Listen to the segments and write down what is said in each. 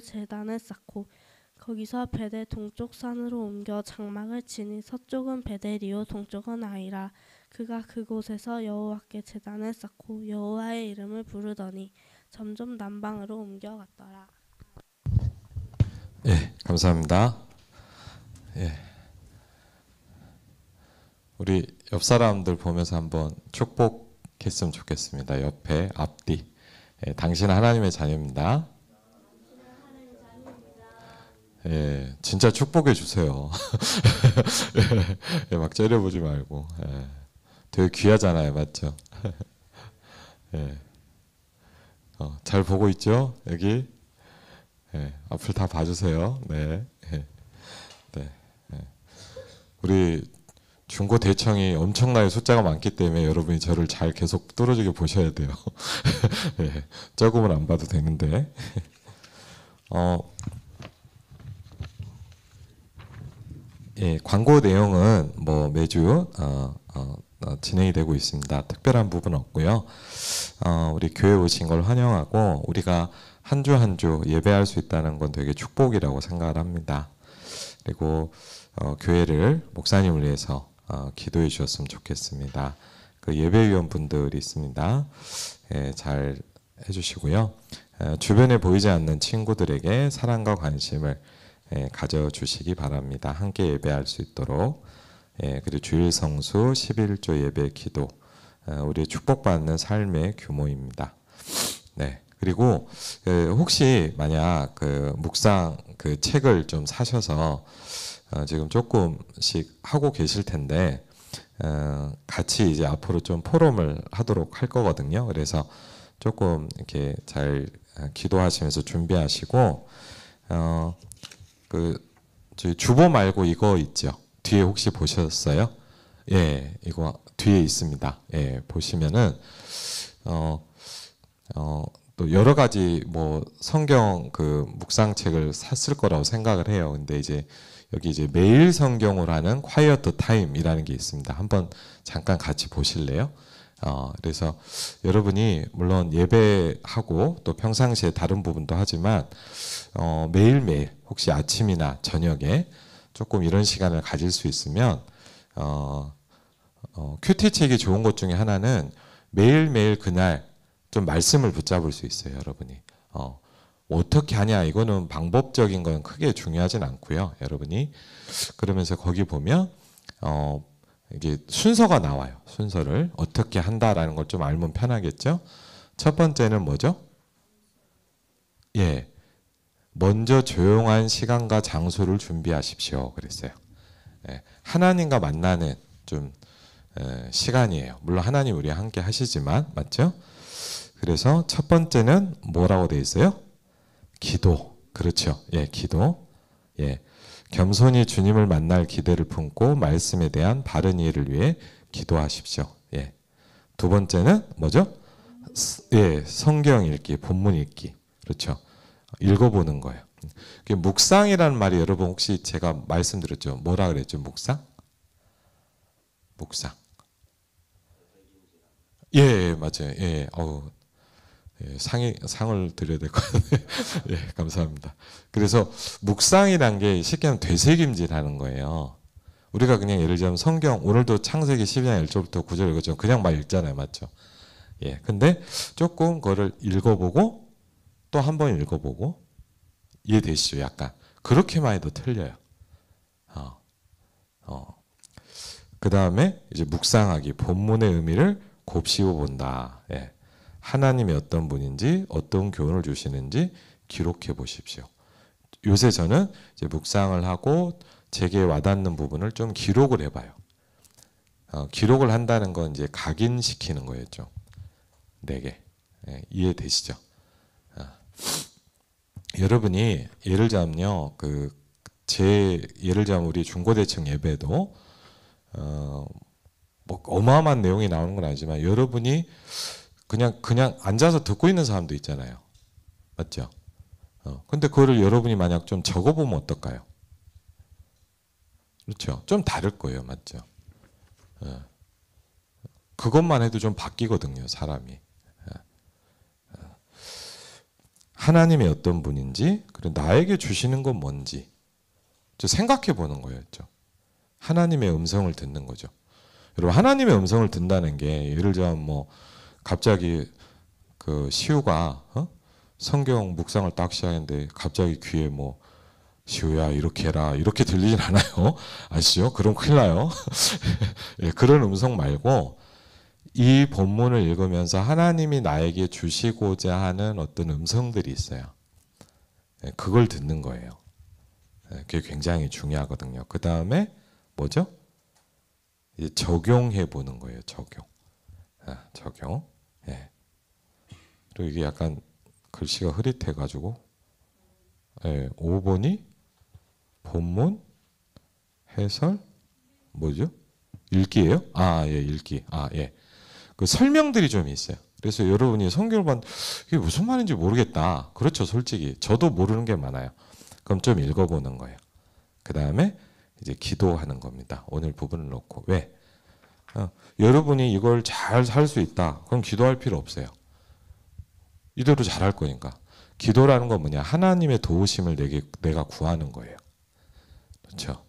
제단을 쌓고 거기서 베델 동쪽 산으로 옮겨 장막을 치니 서쪽은 베델이요 동쪽은 아이라. 그가 그곳에서 여호와께 제단을 쌓고 여호와의 이름을 부르더니 점점 남방으로 옮겨갔더라. 예, 감사합니다. 예, 우리 옆 사람들 보면서 한번 축복했으면 좋겠습니다. 옆에 앞뒤. 예, 당신은 하나님의 자녀입니다. 예, 진짜 축복해 주세요. 예, 막 째려보지 말고. 예, 되게 귀하잖아요, 맞죠? 예, 잘 보고 있죠? 여기. 예, 앞을 다 봐주세요. 네, 예, 네. 예. 우리 중고 대청이 엄청나게 숫자가 많기 때문에 여러분이 저를 잘 계속 뚫어지게 보셔야 돼요. 예, 조금은 안 봐도 되는데. 예, 광고 내용은 뭐 매주 진행이 되고 있습니다. 특별한 부분은 없고요. 우리 교회 오신 걸 환영하고 우리가 한 주 한 주 예배할 수 있다는 건 되게 축복이라고 생각을 합니다. 그리고 교회를 목사님을 위해서 기도해 주셨으면 좋겠습니다. 그 예배위원분들이 있습니다. 예, 잘 해주시고요. 주변에 보이지 않는 친구들에게 사랑과 관심을 가져주시기 바랍니다. 함께 예배할 수 있도록. 그리고 주일 성수 11조 예배 기도 우리의 축복받는 삶의 규모입니다. 네. 그리고 혹시 만약 그 묵상 그 책을 좀 사셔서 지금 조금씩 하고 계실 텐데 같이 이제 앞으로 좀 포럼을 하도록 할 거거든요. 그래서 조금 이렇게 잘 기도하시면서 준비하시고 그 저희 주보 말고 이거 있죠. 뒤에 혹시 보셨어요? 예, 이거 뒤에 있습니다. 예, 보시면은 또 여러 가지 뭐 성경 그 묵상책을 샀을 거라고 생각을 해요. 근데 이제 여기 이제 매일 성경을 하는 quiet time이라는 게 있습니다. 한번 잠깐 같이 보실래요? 그래서 여러분이 물론 예배하고 또 평상시에 다른 부분도 하지만 매일매일 혹시 아침이나 저녁에 조금 이런 시간을 가질 수 있으면 큐티 책이 좋은 것 중에 하나는 매일매일 그날 좀 말씀을 붙잡을 수 있어요, 여러분이. 어떻게 하냐 이거는 방법적인 건 크게 중요하진 않고요, 여러분이. 그러면서 거기 보면 이게 순서가 나와요. 순서를 어떻게 한다라는 걸 좀 알면 편하겠죠. 첫 번째는 뭐죠? 예, 먼저 조용한 시간과 장소를 준비하십시오. 그랬어요. 예, 하나님과 만나는 좀 시간이에요. 물론 하나님 우리와 함께 하시지만 맞죠? 그래서 첫 번째는 뭐라고 되어 있어요? 기도. 그렇죠. 예, 기도. 예. 겸손히 주님을 만날 기대를 품고 말씀에 대한 바른 이해를 위해 기도하십시오. 예. 두 번째는 뭐죠? 예, 성경 읽기, 본문 읽기. 그렇죠. 읽어보는 거예요. 묵상이라는 말이 여러분 혹시 제가 말씀드렸죠? 뭐라 그랬죠? 묵상? 묵상. 예, 맞아요. 예, 예, 상을 드려야 될 것 같아요. 예, 감사합니다. 그래서 묵상이란 게 쉽게 하면 되새김질 하는 거예요. 우리가 그냥 예를 들자면 성경, 오늘도 창세기 12장 1절부터 9절 읽었죠. 그냥 막 읽잖아요. 맞죠? 예, 근데 조금 그거를 읽어보고 또 한 번 읽어보고 이해되시죠? 약간. 그렇게만 해도 틀려요. 그 다음에 이제 묵상하기, 본문의 의미를 곱씹어 본다. 예. 하나님이 어떤 분인지 어떤 교훈을 주시는지 기록해 보십시오. 요새 저는 이제 묵상을 하고 제게 와닿는 부분을 좀 기록을 해봐요. 기록을 한다는 건 이제 각인시키는 거였죠. 내게. 예, 이해되시죠? 여러분이 예를 들자면요, 예를 들자면 우리 중고대청 예배도 뭐 어마어마한 내용이 나오는 건 아니지만 여러분이 그냥 앉아서 듣고 있는 사람도 있잖아요. 맞죠? 근데 그거를 여러분이 만약 좀 적어보면 어떨까요? 그렇죠? 좀 다를 거예요. 맞죠? 그것만 해도 좀 바뀌거든요. 사람이. 하나님이 어떤 분인지, 그리고 나에게 주시는 건 뭔지 생각해 보는 거였죠. 하나님의 음성을 듣는 거죠. 여러분, 하나님의 음성을 듣는다는 게 예를 들면 뭐 갑자기 그 시우가 성경 묵상을 딱 시작했는데 갑자기 귀에 뭐 시우야 이렇게 해라 이렇게 들리진 않아요. 아시죠? 그럼 큰일 나요. 예, 그런 음성 말고 이 본문을 읽으면서 하나님이 나에게 주시고자 하는 어떤 음성들이 있어요. 예, 그걸 듣는 거예요. 예, 그게 굉장히 중요하거든요. 그 다음에 뭐죠? 이제 적용해 보는 거예요. 적용. 적용. 예. 그리고 이게 약간 글씨가 흐릿해가지고, 예, 5번이 본문, 해설, 뭐죠? 읽기예요? 예, 읽기. 예. 그 설명들이 좀 있어요. 그래서 여러분이 성경을 봤는데 이게 무슨 말인지 모르겠다. 그렇죠, 솔직히. 저도 모르는 게 많아요. 그럼 좀 읽어보는 거예요. 그 다음에 이제 기도하는 겁니다. 오늘 부분을 놓고. 왜? 여러분이 이걸 잘 살 수 있다. 그럼 기도할 필요 없어요. 이대로 잘할 거니까. 기도라는 건 뭐냐? 하나님의 도우심을 내가 구하는 거예요. 그렇죠?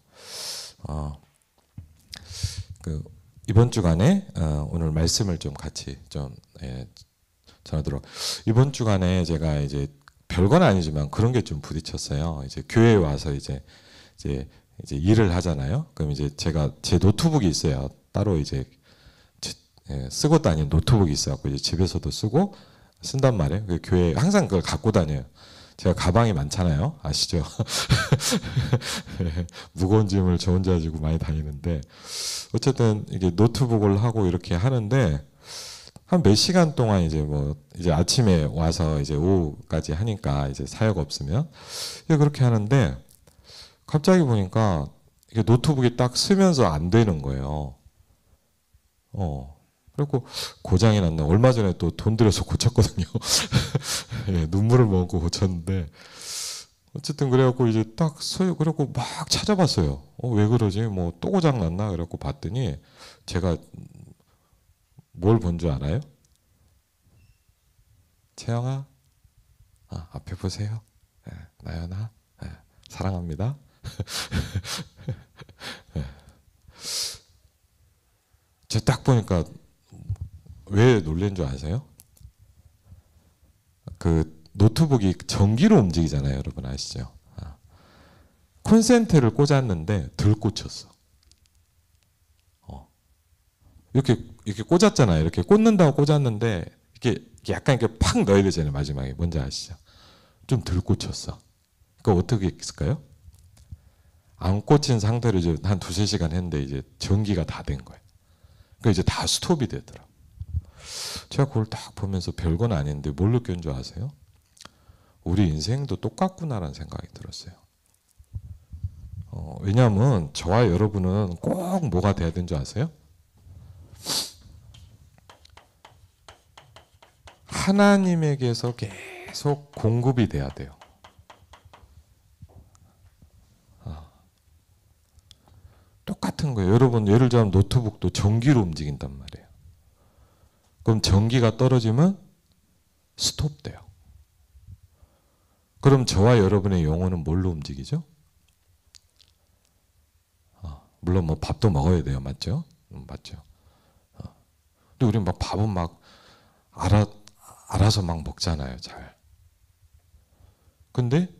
이번 주간에 오늘 말씀을 좀 같이 좀 전하도록. 이번 주간에 제가 이제 별건 아니지만 그런 게 좀 부딪혔어요. 이제 교회에 와서 이제 일을 하잖아요. 그럼 이제 제가 제 노트북이 있어요. 따로 이제 쓰고 다니는 노트북이 있어갖고 이제 집에서도 쓰고 쓴단 말이에요. 그 교회 항상 그걸 갖고 다녀요. 제가 가방이 많잖아요. 아시죠? 무거운 짐을 저 혼자 지고 많이 다니는데 어쨌든 이게 노트북을 하고 이렇게 하는데 한 몇 시간 동안 이제 이제 아침에 와서 이제 오후까지 하니까 이제 사역 없으면 그렇게 하는데 갑자기 보니까 이게 노트북이 딱 쓰면서 안 되는 거예요. 그리고 고장이 났네. 얼마 전에 또 돈 들여서 고쳤거든요. 예, 눈물을 먹고 고쳤는데 어쨌든 그래갖고 이제 딱 써요. 그래갖고 막 찾아봤어요. 왜 그러지? 뭐 또 고장 났나? 그래갖고 봤더니 제가 뭘 본 줄 알아요? 채영아, 앞에 보세요. 예, 나연아, 사랑합니다. 제가 딱 보니까 왜 놀란 줄 아세요? 그 노트북이 전기로 움직이잖아요. 여러분 아시죠? 콘센트를 꽂았는데 덜 꽂혔어. 이렇게 꽂았잖아요. 이렇게 꽂는다고 꽂았는데 이게 약간 이렇게 팍 넣어야 되잖아요. 마지막에 뭔지 아시죠? 좀 덜 꽂혔어. 그러니까 어떻게 했을까요? 안 꽂힌 상태로 이제 한 2-3시간 했는데 이제 전기가 다 된 거예요. 그러니까 이제 다 스톱이 되더라고요. 제가 그걸 딱 보면서 별건 아닌데 뭘 느낀 줄 아세요? 우리 인생도 똑같구나라는 생각이 들었어요. 왜냐하면 저와 여러분은 꼭 뭐가 돼야 되는 줄 아세요? 하나님에게서 계속 공급이 돼야 돼요. 똑같은 거예요. 여러분 예를 들면 노트북도 전기로 움직인단 말이에요. 그럼 전기가 떨어지면 스톱돼요. 그럼 저와 여러분의 영혼은 뭘로 움직이죠? 물론 뭐 밥도 먹어야 돼요. 맞죠? 맞죠? 근데 우리 막 밥은 막 알아서 막 먹잖아요. 잘. 근데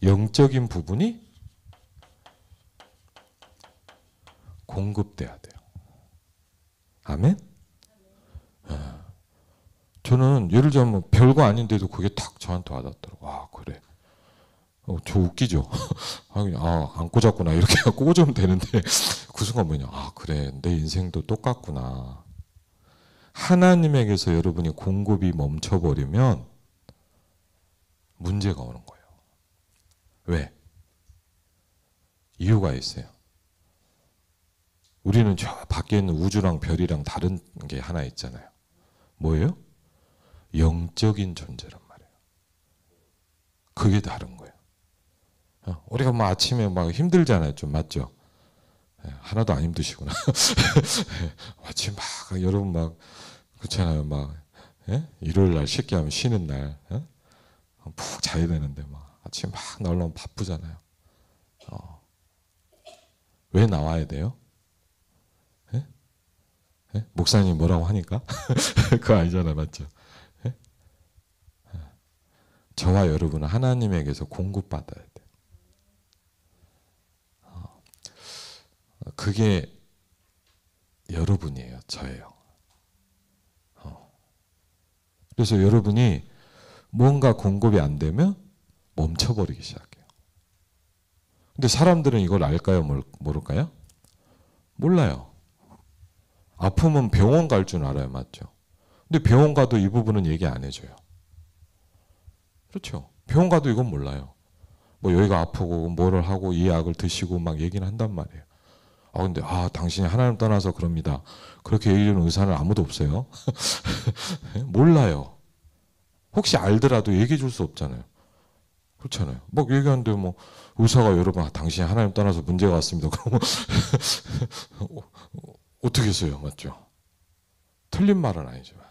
영적인 부분이 공급돼야 돼요. 아멘? 저는 예를 들면 별거 아닌데도 그게 딱 저한테 와닿더라고요. 그래. 저 웃기죠? 안 꽂았구나. 이렇게 꽂으면 되는데 그 순간 뭐냐. 그래. 내 인생도 똑같구나. 하나님에게서 여러분이 공급이 멈춰버리면 문제가 오는 거예요. 왜? 이유가 있어요. 우리는 저 밖에 있는 우주랑 별이랑 다른 게 하나 있잖아요. 뭐예요? 영적인 존재란 말이에요. 그게 다른 거예요. 우리가 막 아침에 막 힘들잖아요. 좀 맞죠? 하나도 안 힘드시구나. 아침 막 여러분 막 그렇잖아요. 막 일요일 날 쉽게 하면 쉬는 날. 푹 자야 되는데 막 아침에 막 나오려면 바쁘잖아요. 왜 나와야 돼요? 예? 예? 목사님 뭐라고 하니까? 그거 아니잖아요, 맞죠? 예? 저와 여러분은 하나님에게서 공급받아야 돼요. 그게 여러분이에요, 저예요. 그래서 여러분이 뭔가 공급이 안 되면 멈춰버리기 시작해요. 근데 사람들은 이걸 알까요? 모를까요? 몰라요. 아프면 병원 갈 줄 알아요. 맞죠? 근데 병원 가도 이 부분은 얘기 안 해줘요. 그렇죠? 병원 가도 이건 몰라요. 뭐 여기가 아프고 뭐를 하고 이 약을 드시고 막 얘기는 한단 말이에요. 근데 당신이 하나님 떠나서 그럽니다. 그렇게 얘기하는 의사는 아무도 없어요. 몰라요. 혹시 알더라도 얘기해 줄 수 없잖아요. 그렇잖아요. 막 얘기하는데 뭐 의사가 여러분 당신이 하나님 떠나서 문제가 왔습니다. 그러면 어떻게 했어요? 맞죠? 틀린 말은 아니지만.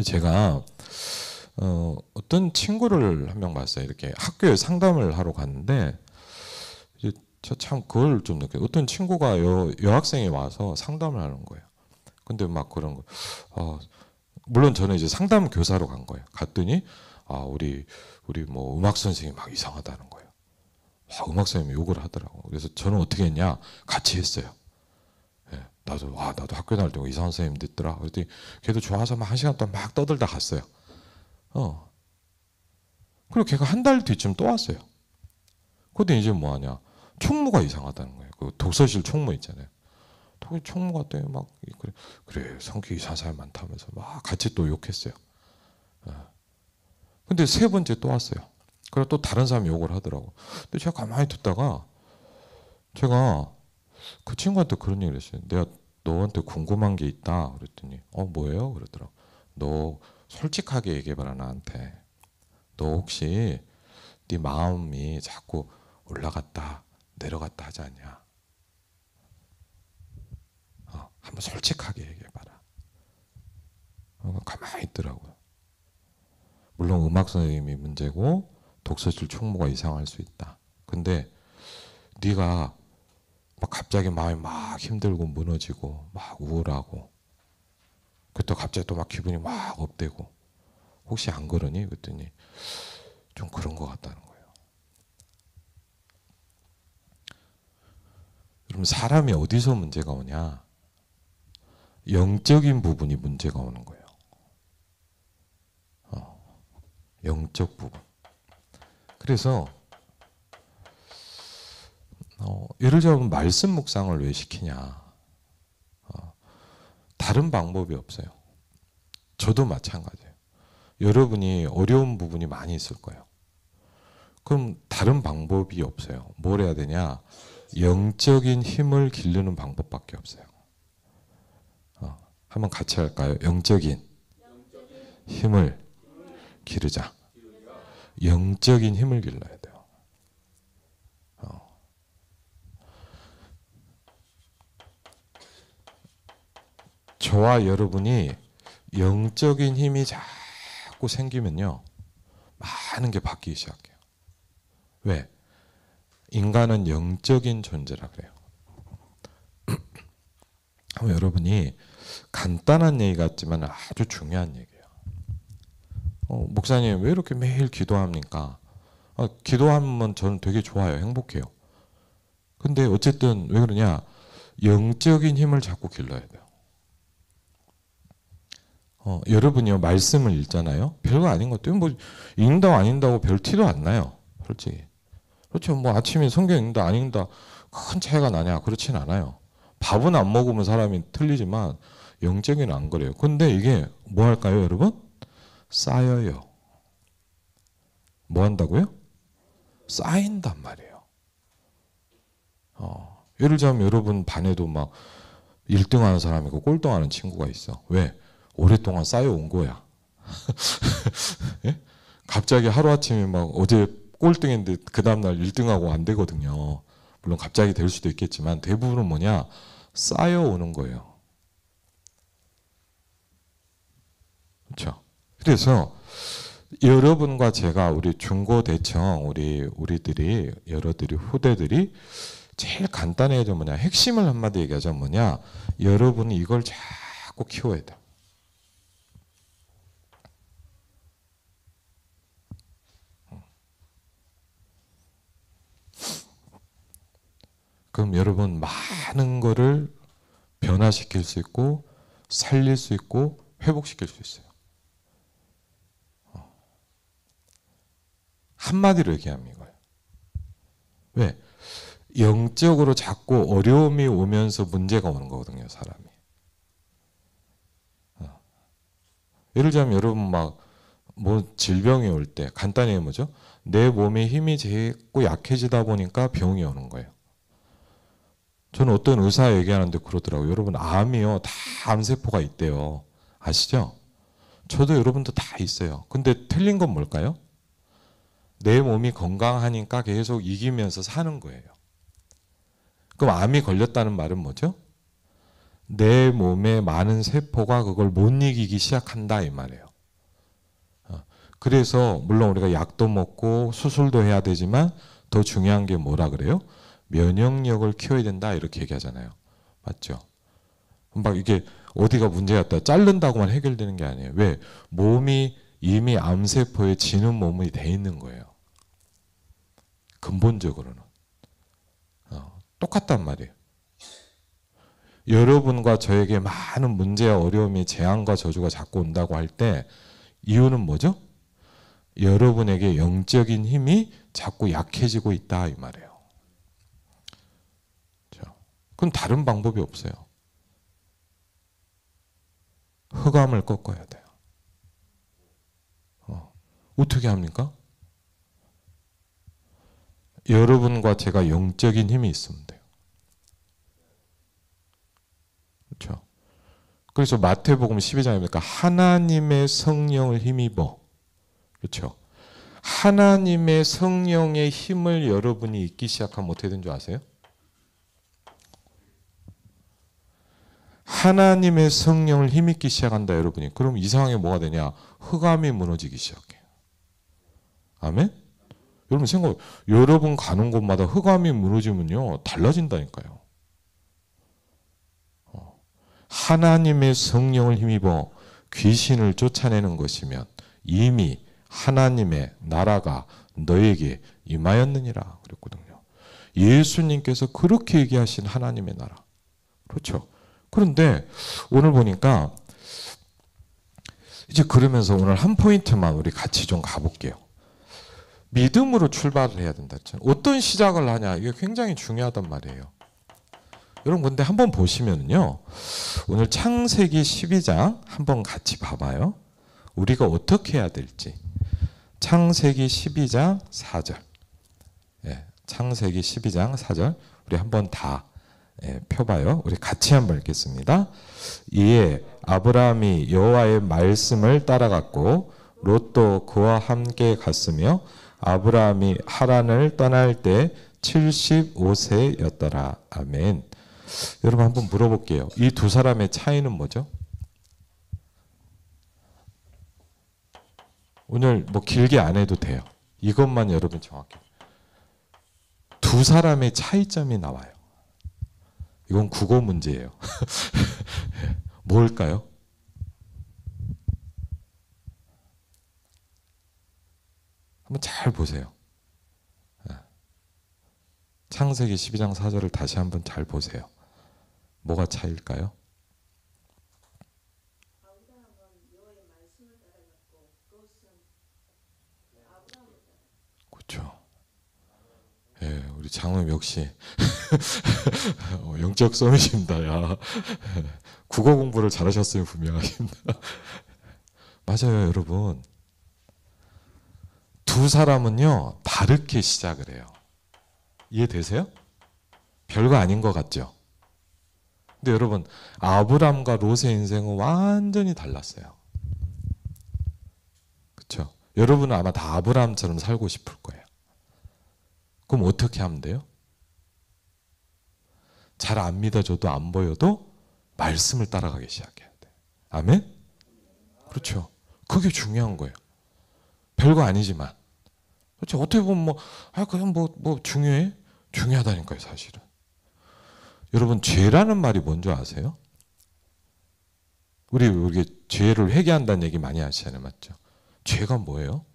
제가 어떤 친구를 한 명 봤어요. 이렇게 학교에 상담을 하러 갔는데 이제 저 참 그걸 좀 느껴요. 어떤 친구가 여학생이 와서 상담을 하는 거예요. 근데 막 그런 거 물론 저는 이제 상담 교사로 간 거예요. 갔더니 우리 뭐 음악 선생님이 막 이상하다는 거예요. 음악 선생님이 욕을 하더라고. 그래서 저는 어떻게 했냐? 같이 했어요. 예, 나도 학교 다닐 때 이상한 선생님 듣더라. 그랬더니 걔도 좋아서 막 1시간 동안 막 떠들다 갔어요. 그리고 걔가 한 달 뒤쯤 또 왔어요. 근데 이제 뭐 하냐? 총무가 이상하다는 거예요. 그 독서실 총무 있잖아요. 총무가 또 막 그래 성격이 이상한 사람 많다면서 막 같이 또 욕했어요. 근데 3번째 또 왔어요. 그리고 또 다른 사람이 욕을 하더라고. 근데 제가 가만히 듣다가 제가 그 친구한테 그런 얘기를 했어요. 내가 너한테 궁금한 게 있다. 그랬더니 뭐예요? 그러더라고. 너 솔직하게 얘기해봐라 나한테. 너 혹시 네 마음이 자꾸 올라갔다 내려갔다 하지 않냐? 한번 솔직하게 얘기해봐라. 가만히 있더라고요. 물론 음악 선생님이 문제고 독서실 총무가 이상할 수 있다. 근데 네가 막 갑자기 마음이 막 힘들고 무너지고 막 우울하고 그때 갑자기 또 막 기분이 막 업되고 혹시 안 그러니? 그랬더니 좀 그런 것 같다는 거예요. 그럼 사람이 어디서 문제가 오냐? 영적인 부분이 문제가 오는 거예요. 영적 부분. 그래서 예를 들면 말씀 묵상을 왜 시키냐? 다른 방법이 없어요. 저도 마찬가지예요. 여러분이 어려운 부분이 많이 있을 거예요. 그럼 다른 방법이 없어요. 뭘 해야 되냐? 영적인 힘을 기르는 방법밖에 없어요. 한번 같이 할까요? 영적인 힘을 기르자. 영적인 힘을 길러야 돼요. 저와 여러분이 영적인 힘이 자꾸 생기면요. 많은 게 바뀌기 시작해요. 왜? 인간은 영적인 존재라 그래요. 여러분이 간단한 얘기 같지만 아주 중요한 얘기예요. 목사님 왜 이렇게 매일 기도합니까? 기도하면 저는 되게 좋아요. 행복해요. 근데 어쨌든 왜 그러냐? 영적인 힘을 자꾸 길러야 돼요. 여러분이요 말씀을 읽잖아요. 별거 아닌 것도 뭐 읽는다고 안 읽는다고 별 티도 안 나요. 솔직히. 그렇죠. 뭐 아침에 성경 읽는다 안 읽는다 큰 차이가 나냐? 그렇진 않아요. 밥은 안 먹으면 사람이 틀리지만 영적인 안 그래요. 근데 이게 뭐 할까요, 여러분? 쌓여요. 뭐 한다고요? 쌓인단 말이에요. 예를 들자면 여러분 반에도 막 1등 하는 사람이고 꼴등 하는 친구가 있어. 왜? 오랫동안 쌓여온 거야. 예? 갑자기 하루아침에 막 어제 꼴등인데 그 다음날 1등하고 안 되거든요. 물론 갑자기 될 수도 있겠지만 대부분은 뭐냐? 쌓여오는 거예요. 그렇죠? 그래서 여러분과 제가 우리 중고대청 우리들이 여러들이 후대들이 제일 간단해져 뭐냐 핵심을 한마디 얘기하자면 뭐냐 여러분이 이걸 자꾸 키워야 돼. 그럼 여러분 많은 거를 변화시킬 수 있고 살릴 수 있고 회복시킬 수 있어요. 한마디로 얘기하면 이거예요. 왜? 영적으로 자꾸 어려움이 오면서 문제가 오는 거거든요, 사람이. 예를 들자면 여러분 막 뭐 질병이 올 때 간단히 뭐죠? 내 몸의 힘이 자꾸 약해지다 보니까 병이 오는 거예요. 저는 어떤 의사 얘기하는데 그러더라고요. 여러분 암이요 다 암세포가 있대요. 아시죠? 저도 여러분도 다 있어요. 근데 틀린 건 뭘까요? 내 몸이 건강하니까 계속 이기면서 사는 거예요. 그럼 암이 걸렸다는 말은 뭐죠? 내 몸에 많은 세포가 그걸 못 이기기 시작한다 이 말이에요. 그래서 물론 우리가 약도 먹고 수술도 해야 되지만 더 중요한 게 뭐라 그래요? 면역력을 키워야 된다 이렇게 얘기하잖아요. 맞죠? 막 이게 어디가 문제였다 자른다고만 해결되는 게 아니에요. 왜? 몸이 이미 암세포에 지는 몸이 돼 있는 거예요. 근본적으로는 똑같단 말이에요. 여러분과 저에게 많은 문제와 어려움이 재앙과 저주가 자꾸 온다고 할 때 이유는 뭐죠? 여러분에게 영적인 힘이 자꾸 약해지고 있다 이 말이에요. 그건 다른 방법이 없어요. 흑암을 꺾어야 돼요. 어떻게 합니까? 여러분과 제가 영적인 힘이 있으면 돼요. 그렇죠? 그래서 마태복음 12장에 보니까 하나님의 성령을 힘입어. 그렇죠? 하나님의 성령의 힘을 여러분이 잊기 시작하면 어떻게 되는 줄 아세요? 하나님의 성령을 힘입기 시작한다 여러분이. 그럼 이상하게 뭐가 되냐? 흑암이 무너지기 시작해요. 아멘? 여러분 생각, 여러분 가는 곳마다 흑암이 무너지면요 달라진다니까요. 하나님의 성령을 힘입어 귀신을 쫓아내는 것이면 이미 하나님의 나라가 너에게 임하였느니라 그랬거든요. 예수님께서 그렇게 얘기하신 하나님의 나라. 그렇죠. 그런데 오늘 보니까 이제 그러면서 오늘 한 포인트만 우리 같이 좀 가볼게요. 믿음으로 출발을 해야 된다. 어떤 시작을 하냐 이게 굉장히 중요하단 말이에요. 여러분 근데 한번 보시면요. 오늘 창세기 12장 한번 같이 봐봐요. 우리가 어떻게 해야 될지. 창세기 12장 4절. 예, 창세기 12장 4절. 우리 한번 다 펴봐요. 우리 같이 한번 읽겠습니다. 이에 아브라함이 여호와의 말씀을 따라갔고 롯도 그와 함께 갔으며 아브라함이 하란을 떠날 때 75세였더라. 아멘. 여러분 한번 물어볼게요. 이 두 사람의 차이는 뭐죠? 오늘 뭐 길게 안 해도 돼요. 이것만 여러분 정확히. 두 사람의 차이점이 나와요. 이건 국어 문제예요. 뭘까요? 한번 잘 보세요. 창세기 12장 4절을 다시 한번 잘 보세요. 뭐가 차이일까요? 그렇죠. 예, 우리 장로님 역시 영적 썸이십니다. 야. 국어 공부를 잘하셨으면 분명하십니다. 맞아요, 여러분. 두 사람은요 다르게 시작을 해요. 이해되세요? 별거 아닌 것 같죠? 근데 여러분 아브람과 롯의 인생은 완전히 달랐어요. 그렇죠? 여러분은 아마 다 아브람처럼 살고 싶을 거예요. 그럼 어떻게 하면 돼요? 잘 안 믿어져도 안 보여도 말씀을 따라가기 시작해야 돼. 아멘? 그렇죠. 그게 중요한 거예요. 별거 아니지만. 그렇죠. 어떻게 보면 그냥 중요해? 중요하다니까요, 사실은. 여러분, 죄라는 말이 뭔지 아세요? 우리 죄를 회개한다는 얘기 많이 하시잖아요, 맞죠? 죄가 뭐예요?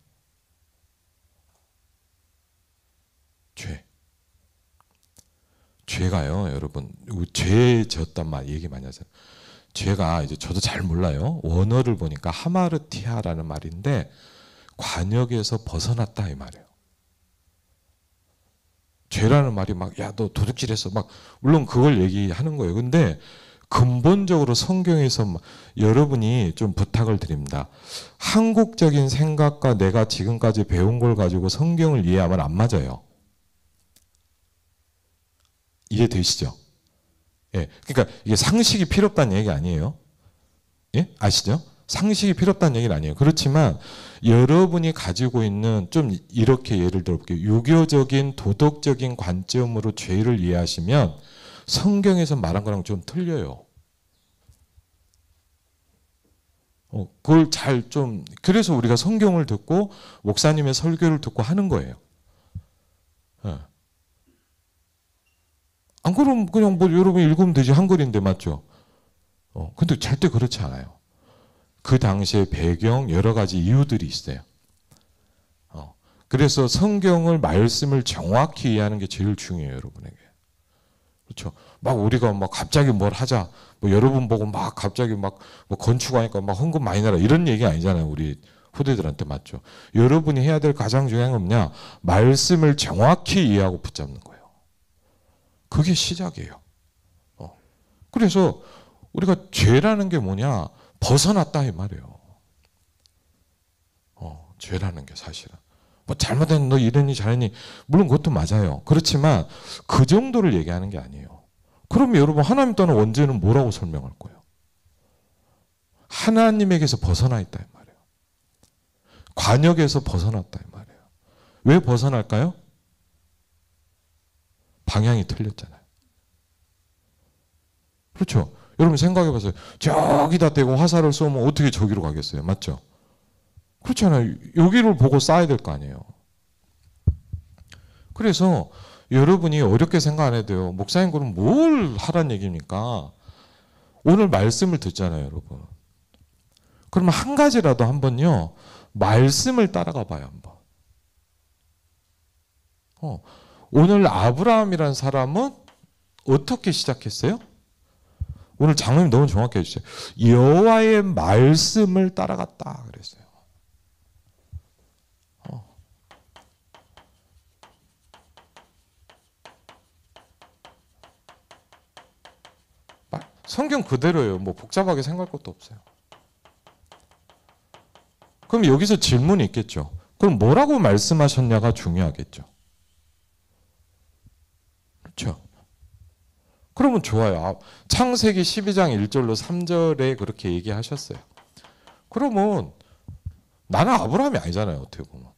죄가요, 여러분, 죄에 졌단 말 얘기 많이 하잖아요. 죄가 이제 저도 잘 몰라요. 원어를 보니까 하마르티아라는 말인데 관역에서 벗어났다 이 말이에요. 죄라는 말이 야, 너 도둑질했어. 물론 그걸 얘기하는 거예요. 근데 근본적으로 성경에서 여러분이 좀 부탁을 드립니다. 한국적인 생각과 내가 지금까지 배운 걸 가지고 성경을 이해하면 안 맞아요. 이해되시죠? 예. 그러니까 이게 상식이 필요 없다는 얘기 아니에요. 예? 아시죠? 상식이 필요 없다는 얘기는 아니에요. 그렇지만 여러분이 가지고 있는 좀 이렇게 예를 들어볼게요. 유교적인 도덕적인 관점으로 죄를 이해하시면 성경에서 말한 거랑 좀 틀려요. 그걸 그래서 우리가 성경을 듣고 목사님의 설교를 듣고 하는 거예요. 예. 안 그러면 그냥 여러분 읽으면 되지. 한글인데 맞죠? 근데 절대 그렇지 않아요. 그 당시의 배경 여러 가지 이유들이 있어요. 그래서 성경을 말씀을 정확히 이해하는 게 제일 중요해요, 여러분에게. 그렇죠? 우리가 갑자기 뭘 하자. 여러분 보고 갑자기 건축하니까 헌금 많이 내라. 이런 얘기 아니잖아요, 우리 후대들한테 맞죠? 여러분이 해야 될 가장 중요한 건 뭐냐? 말씀을 정확히 이해하고 붙잡는 거예요. 그게 시작이에요. 그래서 우리가 죄라는 게 뭐냐? 벗어났다 이 말이에요. 죄라는 게 사실은. 잘못했는 너 이랬니 잘했니? 물론 그것도 맞아요. 그렇지만 그 정도를 얘기하는 게 아니에요. 그럼 여러분 하나님 떠난 원죄는 뭐라고 설명할 거예요? 하나님에게서 벗어나 있다 이 말이에요. 관역에서 벗어났다 이 말이에요. 왜 벗어날까요? 방향이 틀렸잖아요. 그렇죠? 여러분 생각해 보세요. 저기다 대고 화살을 쏘면 어떻게 저기로 가겠어요? 맞죠? 그렇잖아요. 여기를 보고 쏴야 될 거 아니에요. 그래서 여러분이 어렵게 생각 안 해도 돼요. 목사님 그럼 뭘 하란 얘기입니까? 오늘 말씀을 듣잖아요, 여러분. 그러면 한 가지라도 한번요. 말씀을 따라가 봐요, 한번. 오늘 아브라함이라는 사람은 어떻게 시작했어요? 오늘 장로님 너무 정확히 해주세요. 여호와의 말씀을 따라갔다 그랬어요. 성경 그대로예요. 복잡하게 생각할 것도 없어요. 그럼 여기서 질문이 있겠죠. 그럼 뭐라고 말씀하셨냐가 중요하겠죠. 그렇죠? 그러면 좋아요. 창세기 12장 1절로 3절에 그렇게 얘기하셨어요. 그러면 나는 아브라함이 아니잖아요. 어떻게 보면.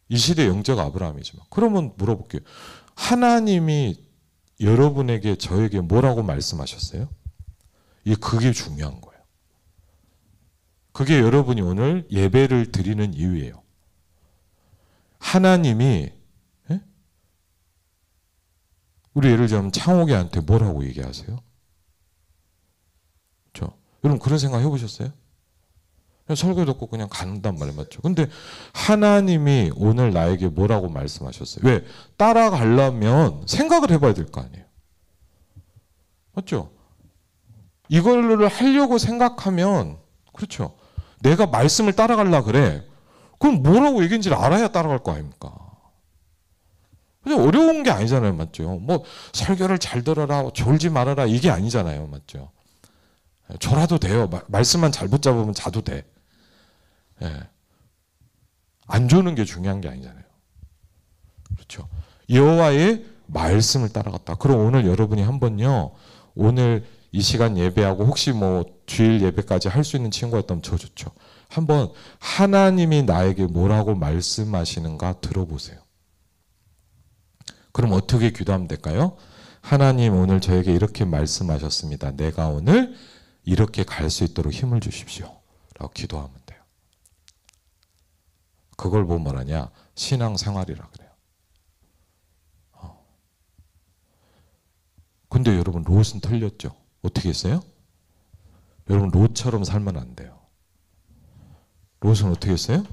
이 시대 영적 아브라함이지만. 그러면 물어볼게요. 하나님이 여러분에게 저에게 뭐라고 말씀하셨어요? 그게 중요한 거예요. 그게 여러분이 오늘 예배를 드리는 이유예요. 하나님이 우리 예를 들면 창옥이한테 뭐라고 얘기하세요? 여러분 그런 생각 해보셨어요? 그냥 설교 듣고 그냥 간단 말이에요. 맞죠? 근데 하나님이 오늘 나에게 뭐라고 말씀하셨어요? 왜? 따라가려면 생각을 해봐야 될 거 아니에요. 맞죠? 이걸로 하려고 생각하면 그렇죠. 내가 말씀을 따라가려 그래. 그럼 뭐라고 얘기인지를 알아야 따라갈 거 아닙니까? 어려운 게 아니잖아요. 맞죠? 설교를 잘 들어라, 졸지 말아라 이게 아니잖아요. 맞죠? 졸아도 돼요. 말씀만 잘 붙잡으면 자도 돼. 안 조는 게 중요한 게 아니잖아요. 그렇죠? 여호와의 말씀을 따라갔다. 그럼 오늘 여러분이 한번요. 오늘 이 시간 예배하고 혹시 주일 예배까지 할 수 있는 친구가 있다면 저 좋죠. 한번 하나님이 나에게 뭐라고 말씀하시는가 들어보세요. 그럼 어떻게 기도하면 될까요? 하나님 오늘 저에게 이렇게 말씀하셨습니다. 내가 오늘 이렇게 갈 수 있도록 힘을 주십시오. 라고 기도하면 돼요. 그걸 보면 뭐라냐? 신앙생활이라 그래요. 근데 여러분 롯은 틀렸죠. 어떻게 했어요? 여러분 롯처럼 살면 안 돼요. 롯은 어떻게 했어요?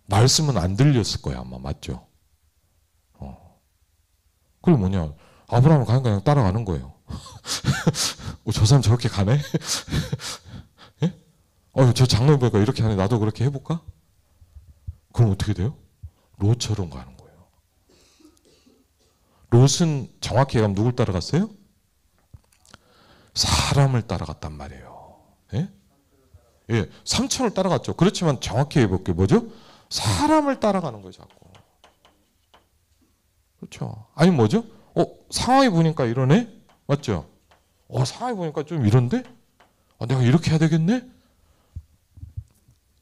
말씀은 안 들렸을 거야 아마. 맞죠? 그리고 뭐냐, 아브라함을 가니까 그냥 따라가는 거예요. 저 사람 저렇게 가네? 예? 저 장로님 보니까 이렇게 하네. 나도 그렇게 해볼까? 그럼 어떻게 돼요? 롯처럼 가는 거예요. 롯은 정확히 얘기하면 누굴 따라갔어요? 사람을 따라갔단 말이에요. 예? 예, 삼촌을 따라갔죠. 그렇지만 정확히 해볼게요. 뭐죠? 사람을 따라가는 거예요, 자꾸. 그렇죠. 아니 뭐죠? 상황이 보니까 이러네? 맞죠? 상황이 보니까 좀 이런데? 내가 이렇게 해야 되겠네?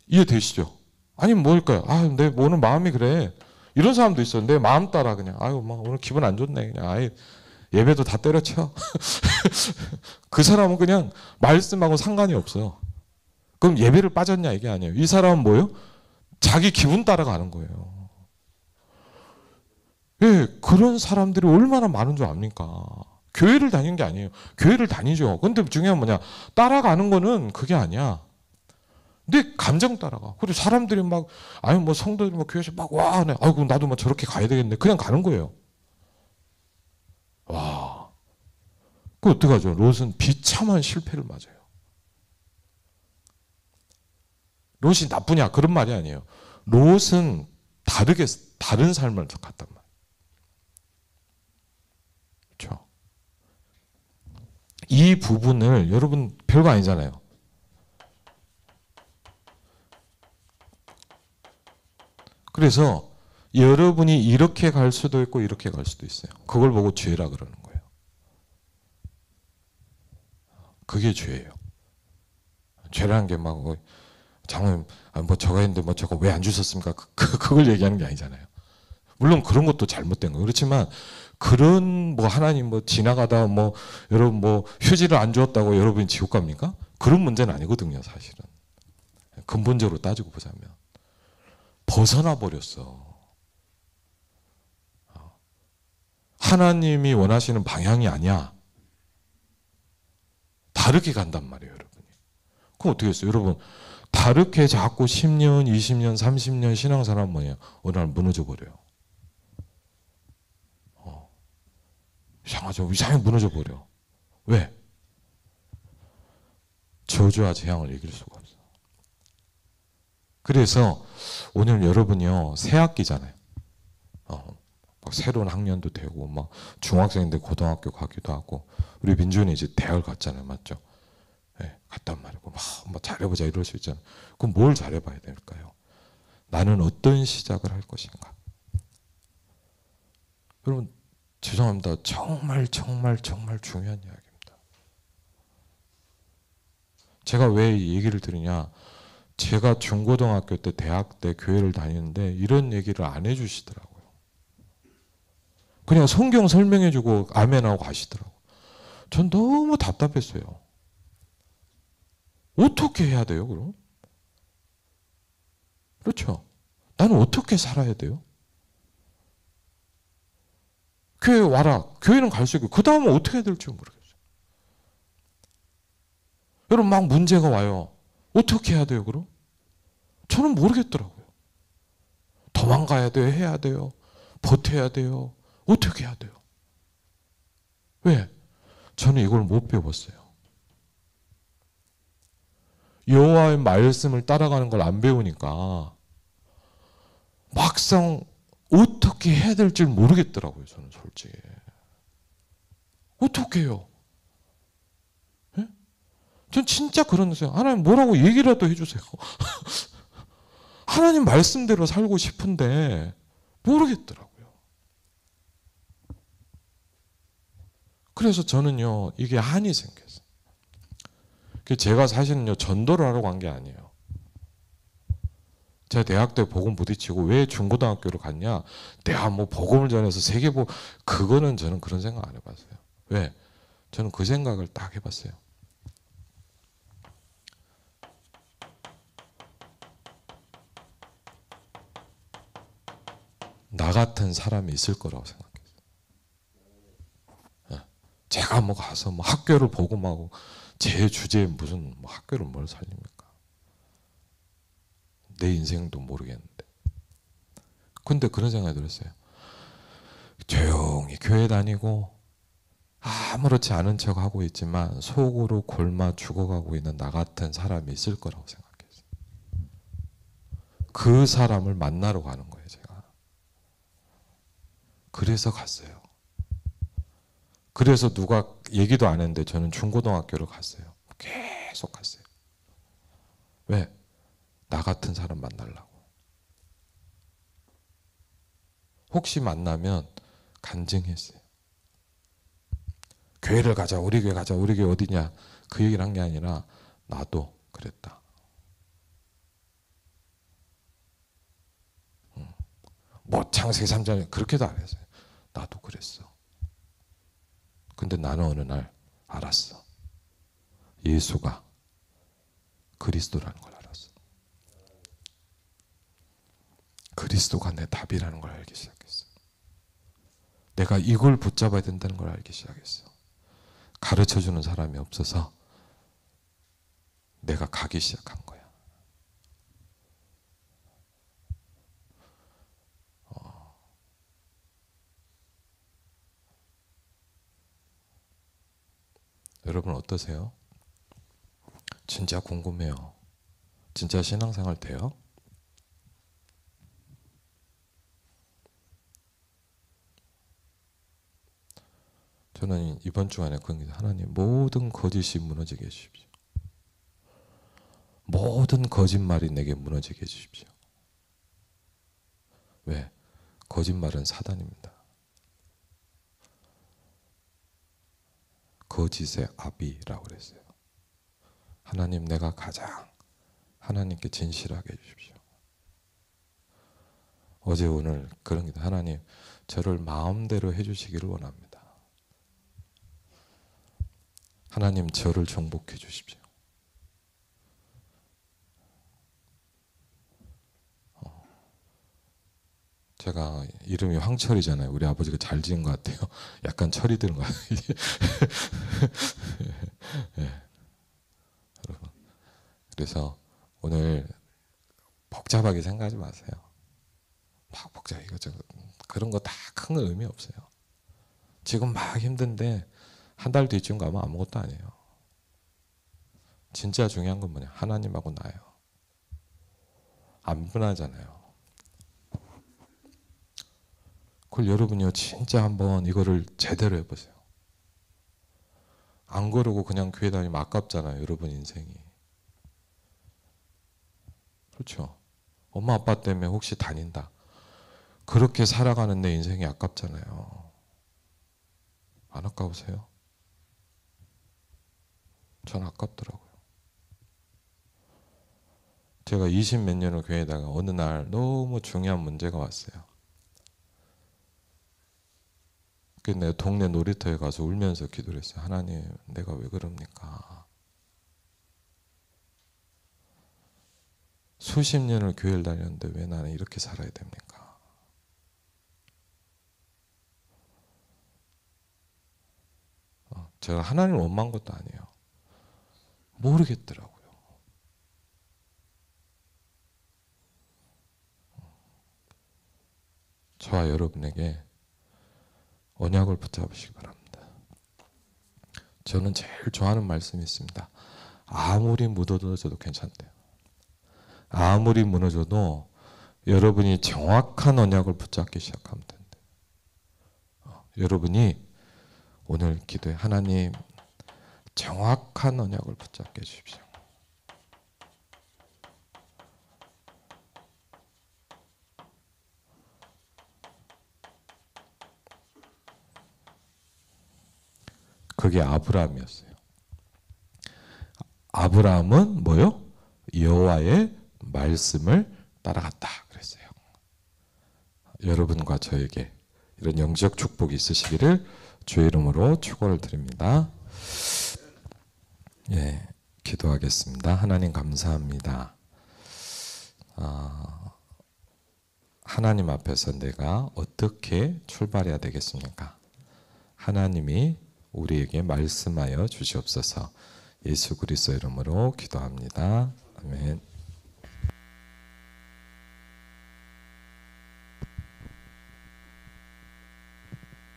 이해되시죠? 아니 뭘까요? 내 오늘 마음이 그래. 이런 사람도 있어. 내 마음 따라 그냥. 오늘 기분 안 좋네. 그냥 예배도 다 때려쳐. 그 사람은 그냥 말씀하고 상관이 없어요. 그럼 예배를 빠졌냐 이게 아니에요. 이 사람은 뭐예요? 자기 기분 따라가는 거예요. 예, 그런 사람들이 얼마나 많은 줄 압니까? 교회를 다니는 게 아니에요. 교회를 다니죠. 근데 중요한 뭐냐? 따라가는 거는 그게 아니야. 내 감정 따라가. 그리고 사람들이 막, 성도들이 막 교회에서 막 와, 네. 나도 막 저렇게 가야 되겠네. 그냥 가는 거예요. 와. 그 어떡하죠? 롯은 비참한 실패를 맞아요. 롯이 나쁘냐? 그런 말이 아니에요. 롯은 다른 삶을 갔단 말이에요. 그렇죠? 이 부분을 여러분 별거 아니잖아요. 그래서 여러분이 이렇게 갈 수도 있고 이렇게 갈 수도 있어요. 그걸 보고 죄라 그러는 거예요. 그게 죄예요. 죄라는 게 막 장모님 저거 했는데 저거 왜 안 주셨습니까? 그걸 얘기하는 게 아니잖아요. 물론 그런 것도 잘못된 거예요. 그렇지만 그런 하나님 지나가다 여러분 휴지를 안 주었다고 여러분이 지옥 갑니까? 그런 문제는 아니거든요, 사실은. 근본적으로 따지고 보자면 벗어나 버렸어. 하나님이 원하시는 방향이 아니야. 다르게 간단 말이에요, 여러분이. 그럼 어떻게 했어요? 여러분, 다르게 자꾸 10년, 20년, 30년 신앙생활 뭐예요? 어느 날 무너져 버려요. 이상하죠? 이상하게 무너져 버려. 왜? 저주와 재앙을 이길 수가 없어. 그래서 오늘 여러분이요, 새 학기잖아요. 막 새로운 학년도 되고, 막 중학생인데 고등학교 가기도 하고, 우리 민준이 이제 대학을 갔잖아요, 맞죠? 네, 갔단 말이고, 막 잘해보자 이럴 수 있잖아요. 그럼 뭘 잘해봐야 될까요? 나는 어떤 시작을 할 것인가? 여러분, 죄송합니다. 정말 중요한 이야기입니다. 제가 왜 이 얘기를 드리냐? 제가 중고등학교 때, 대학 때 교회를 다니는데 이런 얘기를 안 해주시더라고요. 그냥 성경 설명해주고 아멘하고 가시더라고요. 전 너무 답답했어요. 어떻게 해야 돼요, 그럼? 그렇죠? 나는 어떻게 살아야 돼요? 교회 와라. 교회는 갈 수 있고 그 다음은 어떻게 해야 될지 모르겠어요. 여러분 막 문제가 와요. 어떻게 해야 돼요, 그럼? 저는 모르겠더라고요. 도망가야 돼요? 해야 돼요? 버텨야 돼요? 어떻게 해야 돼요? 왜? 저는 이걸 못 배웠어요. 여호와의 말씀을 따라가는 걸 안 배우니까 막상 어떻게 해야 될지 모르겠더라고요. 저는 솔직히. 어떻게 해요? 예? 전 진짜 그런 데서 하나님 뭐라고 얘기라도 해주세요. 하나님 말씀대로 살고 싶은데 모르겠더라고요. 그래서 저는요, 이게 한이 생겼어요. 제가 사실은요, 전도를 하러 간 게 아니에요. 제가 대학 때 복음 부딪히고 왜 중고등학교를 갔냐? 내가 복음을 전해서 세계복, 그거는 저는 그런 생각 안 해봤어요. 왜? 저는 그 생각을 딱 해봤어요. 나 같은 사람이 있을 거라고 생각했어요. 예. 제가 뭐 가서 뭐 학교를 보고 막 제 주제에 무슨 뭐 학교를 뭘 살립니까? 내 인생도 모르겠는데. 근데 그런 생각이 들었어요. 조용히 교회 다니고 아무렇지 않은 척 하고 있지만 속으로 골마 죽어가고 있는 나 같은 사람이 있을 거라고 생각했어요. 그 사람을 만나러 가는 거예요, 제가. 그래서 갔어요. 그래서 누가 얘기도 안 했는데 저는 중고등학교를 갔어요. 계속 갔어요. 왜? 나 같은 사람 만나려고. 혹시 만나면 간증했어요. 교회를 가자, 우리 교회 가자, 우리 교회 어디냐, 그 얘기를 한 게 아니라 나도 그랬다. 뭐 창세기 3장 그렇게도 안 했어요. 나도 그랬어. 근데 나는 어느 날 알았어. 예수가 그리스도라는 걸 알았어. 그리스도가 내 답이라는 걸 알기 시작했어. 내가 이걸 붙잡아야 된다는 걸 알기 시작했어. 가르쳐주는 사람이 없어서 내가 가기 시작한 거야. 여러분 어떠세요? 진짜 궁금해요. 진짜 신앙생활 돼요? 저는 이번 주간에 그런 게 하나님 모든 거짓이 무너지게 해주십시오. 모든 거짓말이 내게 무너지게 해주십시오. 왜? 거짓말은 사단입니다. 거짓의 아비라고 그랬어요. 하나님 내가 가장 하나님께 진실하게 해주십시오. 어제 오늘 그런 게 하나님 저를 마음대로 해주시기를 원합니다. 하나님 저를 정복해 주십시오. 제가 이름이 황철이잖아요. 우리 아버지가 잘 지은 것 같아요. 약간 철이 드는 것 같아요. 네. 여러분. 그래서 오늘 복잡하게 생각하지 마세요. 막 복잡해 이것저것 그런 거 다 큰 거 의미 없어요. 지금 막 힘든데 한 달 뒤쯤 가면 아무것도 아니에요. 진짜 중요한 건 뭐냐? 하나님하고 나예요. 안 변하잖아요. 그걸 여러분이요 진짜 한번 이거를 제대로 해보세요. 안 그러고 그냥 교회 다니면 아깝잖아요. 여러분 인생이. 그렇죠. 엄마 아빠 때문에 혹시 다닌다. 그렇게 살아가는 내 인생이 아깝잖아요. 안 아까우세요? 전 아깝더라고요. 제가 20 몇 년을 교회에다가 어느 날 너무 중요한 문제가 왔어요. 그래서 내가 동네 놀이터에 가서 울면서 기도를 했어요. 하나님, 내가 왜 그럽니까? 수십 년을 교회를 다녔는데 왜 나는 이렇게 살아야 됩니까? 제가 하나님을 원망한 것도 아니에요. 모르겠더라고요. 저와 여러분에게 언약을 붙잡으시기 바랍니다. 저는 제일 좋아하는 말씀이 있습니다. 아무리 무너져도 괜찮대요. 아무리 무너져도 여러분이 정확한 언약을 붙잡기 시작하면 된대요. 여러분이 오늘 기도에 하나님 정확한 언약을 붙잡게 해주십시오. 그게 아브라함이었어요. 아브라함은 뭐요? 여호와의 말씀을 따라갔다 그랬어요. 여러분과 저에게 이런 영적 축복이 있으시기를 주의 이름으로 축원을 드립니다. 예, 기도하겠습니다. 하나님 감사합니다. 하나님 앞에서 내가 어떻게 출발해야 되겠습니까? 하나님이 우리에게 말씀하여 주시옵소서. 예수 그리스도 이름으로 기도합니다. 아멘.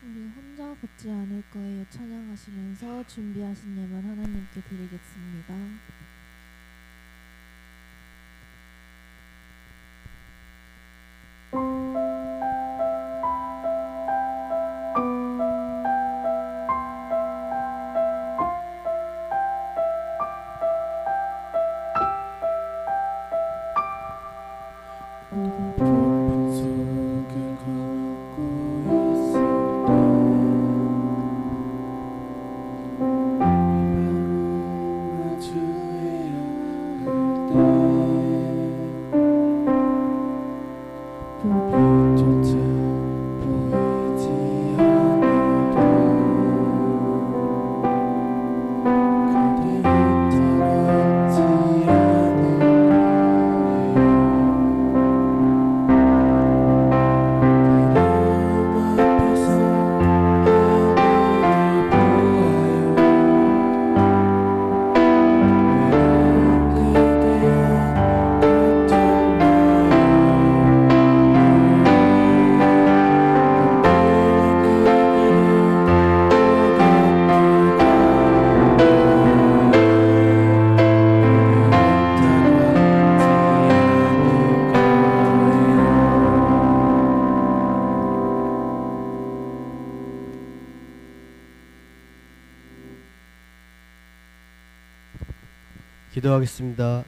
우리 혼자 걷지 않을 거예요. 찬양하시면서 준비하신 예물 하나님께 드리겠습니다. 기도하겠습니다.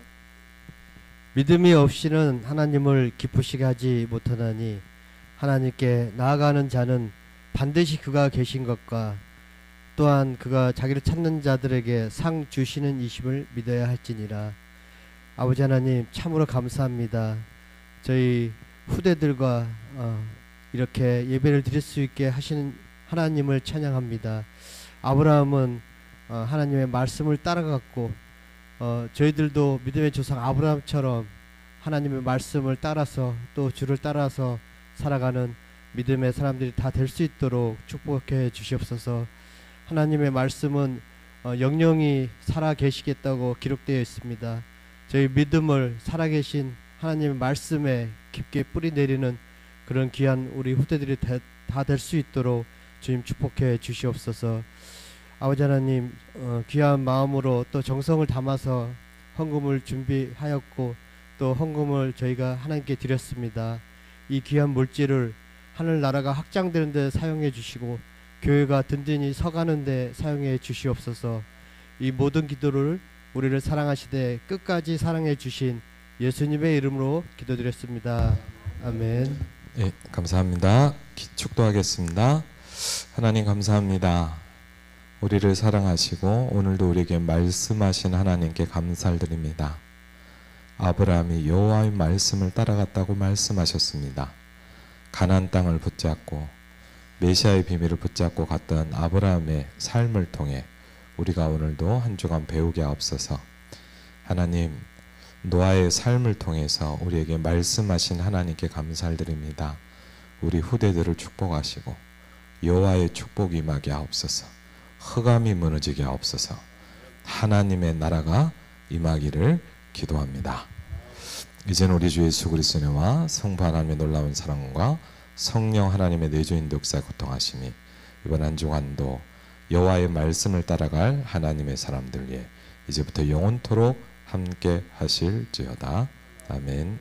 믿음이 없이는 하나님을 기쁘시게 하지 못하나니 하나님께 나아가는 자는 반드시 그가 계신 것과 또한 그가 자기를 찾는 자들에게 상 주시는 이심을 믿어야 할지니라. 아버지 하나님 참으로 감사합니다. 저희 후대들과 이렇게 예배를 드릴 수 있게 하시는 하나님을 찬양합니다. 아브라함은 하나님의 말씀을 따라갔고 저희들도 믿음의 조상 아브라함처럼 하나님의 말씀을 따라서 또 주를 따라서 살아가는 믿음의 사람들이 다 될 수 있도록 축복해 주시옵소서. 하나님의 말씀은 영영이 살아 계시겠다고 기록되어 있습니다. 저희 믿음을 살아계신 하나님의 말씀에 깊게 뿌리 내리는 그런 귀한 우리 후대들이 다 될 수 있도록 주님 축복해 주시옵소서. 아버지 하나님 귀한 마음으로 또 정성을 담아서 헌금을 준비하였고 또 헌금을 저희가 하나님께 드렸습니다. 이 귀한 물질을 하늘나라가 확장되는 데 사용해 주시고 교회가 든든히 서가는 데 사용해 주시옵소서. 이 모든 기도를 우리를 사랑하시되 끝까지 사랑해 주신 예수님의 이름으로 기도드렸습니다. 아멘. 예, 감사합니다. 축도하겠습니다. 하나님 감사합니다. 우리를 사랑하시고 오늘도 우리에게 말씀하신 하나님께 감사를 드립니다. 아브라함이 여호와의 말씀을 따라갔다고 말씀하셨습니다. 가나안 땅을 붙잡고 메시아의 비밀을 붙잡고 갔던 아브라함의 삶을 통해 우리가 오늘도 한 주간 배우게 하옵소서. 하나님, 노아의 삶을 통해서 우리에게 말씀하신 하나님께 감사를 드립니다. 우리 후대들을 축복하시고 여호와의 축복이 임하게 하옵소서. 흑암이 무너지게 하옵소서. 하나님의 나라가 임하기를 기도합니다. 이제는 우리 주 예수 그리스도와 성부 하나님의 놀라운 사랑과 성령 하나님의 내주인도 역사에 고통하심이 이번 한 주간도 여호와의 말씀을 따라갈 하나님의 사람들 위해 이제부터 영원토록 함께 하실지어다. 아멘.